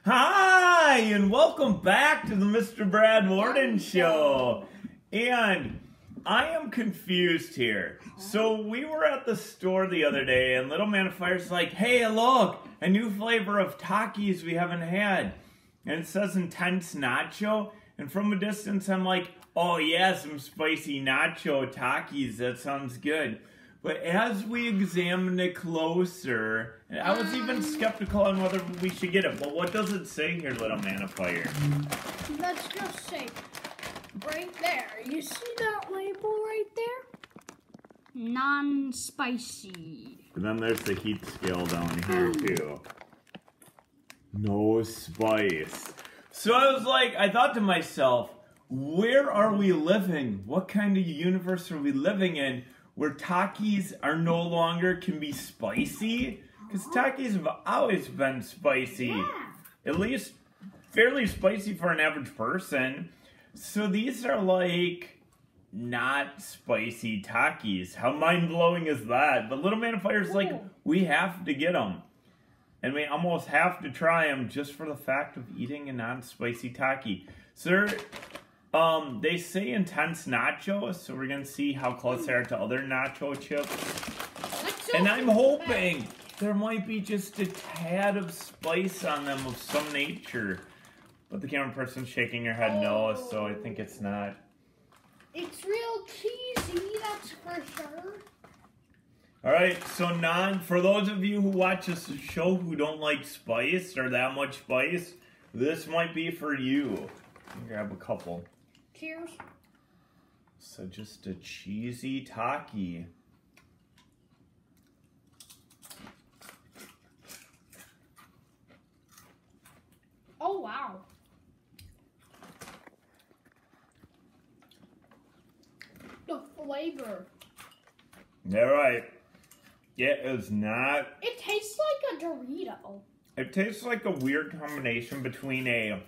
Hi, and welcome back to the Mr. Brad Worden Show. And I am confused here. So we were at the store the other day, and Little Man of Fire's like, hey, look, a new flavor of Takis we haven't had. And it says Intense Nacho. And from a distance, I'm like, oh yeah, some spicy nacho Takis. That sounds good. But as we examined it closer, I was even skeptical on whether we should get it. But what does it say here, Little Man of Fire? Let's just say, right there. You see that label right there? Non-spicy. And then there's the heat scale down here, too. No spice. So I thought to myself, where are we living? What kind of universe are we living in where Takis are no longer can be spicy? Because Takis have always been spicy. Yeah. At least fairly spicy for an average person. So these are like not spicy Takis. How mind-blowing is that? But Little Man of Fire is like, we have to get them. And we almost have to try them just for the fact of eating a non-spicy Taki. So they say Intense Nacho, so we're going to see how close they are to other nacho chips. And I'm hoping there might be just a tad of spice on them of some nature. But the camera person's shaking her head no, so I think it's not. It's real cheesy, that's for sure. Alright, so for those of you who watch this show who don't like spice or that much spice, this might be for you. Grab a couple. Cheers. So just a cheesy Taki. Oh, wow. The flavor. Yeah, right. It is not. It tastes like a Dorito. It tastes like a weird combination between it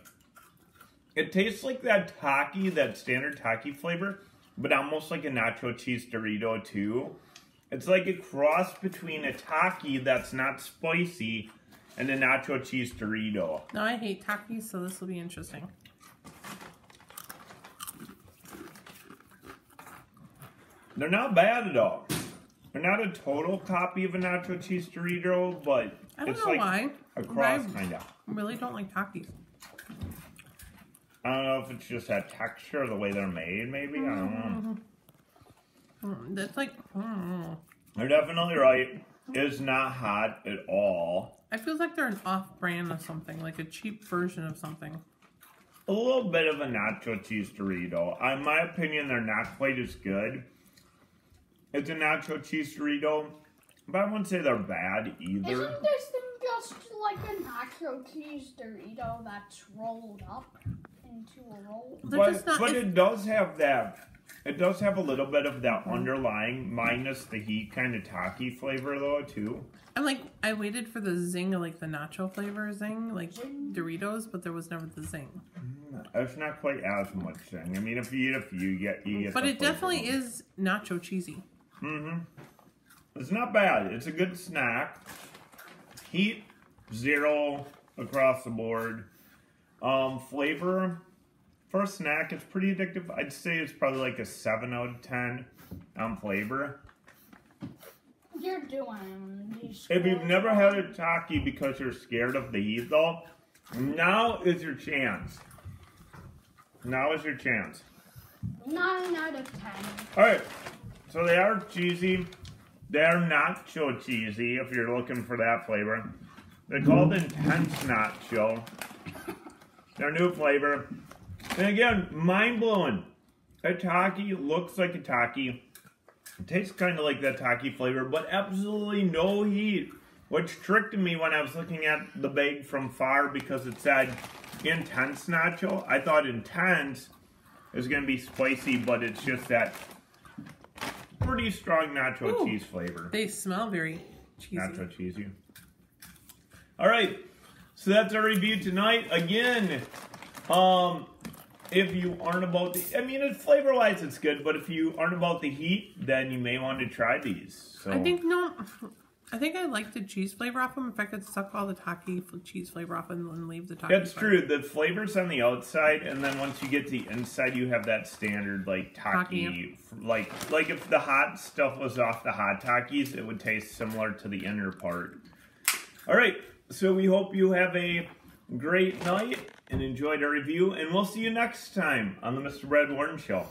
tastes like that Taki, that standard Taki flavor, but almost like a nacho cheese Dorito too. It's like a cross between a Taki that's not spicy and a nacho cheese Dorito. No, I hate Takis, so this will be interesting. They're not bad at all. They're not a total copy of a nacho cheese Dorito, but it's like a cross kind of. I really don't like Takis. I don't know if it's just that texture, the way they're made, maybe. I don't know. That's like... They're definitely right. It's not hot at all. I feel like they're an off-brand of something, like a cheap version of something. A little bit of a nacho cheese Dorito. In my opinion, they're not quite as good. It's a nacho cheese Dorito, but I wouldn't say they're bad either. Isn't this thing just like a nacho cheese Dorito that's rolled up into a roll? But it does have that. It does have a little bit of that underlying, minus the heat kind of Taki flavor though too. I waited for the zing, like the nacho flavor zing, like Doritos, but there was never the zing. It's not quite as much zing. I mean, if you eat a few, you get. But it definitely is nacho cheesy. Mm-hmm. It's not bad. It's a good snack. Heat, 0 across the board. Flavor, for a snack, it's pretty addictive. I'd say it's probably like a 7 out of 10 on flavor. You're doing these. If you've never had a Taki because you're scared of the heat though, now is your chance. Now is your chance. 9 out of 10. Alright, so they are cheesy. They are nacho cheesy if you're looking for that flavor. They're called Intense Nacho. Their new flavor. And again, mind-blowing. A Taki looks like a Taki. It tastes kind of like that Taki flavor, but absolutely no heat. Which tricked me when I was looking at the bag from far because it said Intense Nacho. I thought Intense is going to be spicy, but it's just that pretty strong nacho cheese flavor. They smell very cheesy. Nacho cheesy. Alright, so that's our review tonight. Again, if you aren't about the, I mean, flavor-wise it's good, but if you aren't about the heat, then you may want to try these. So. I think, no, I think I like the cheese flavor off them. If I could suck all the Taki cheese flavor off and then leave the Taki. That's true. The flavor's on the outside, and then once you get to the inside, you have that standard like Taki. Like if the hot stuff was off the hot Takis, it would taste similar to the inner part. All right, so we hope you have a great night and enjoyed our review, and we'll see you next time on the Mr. Brad Worden Show.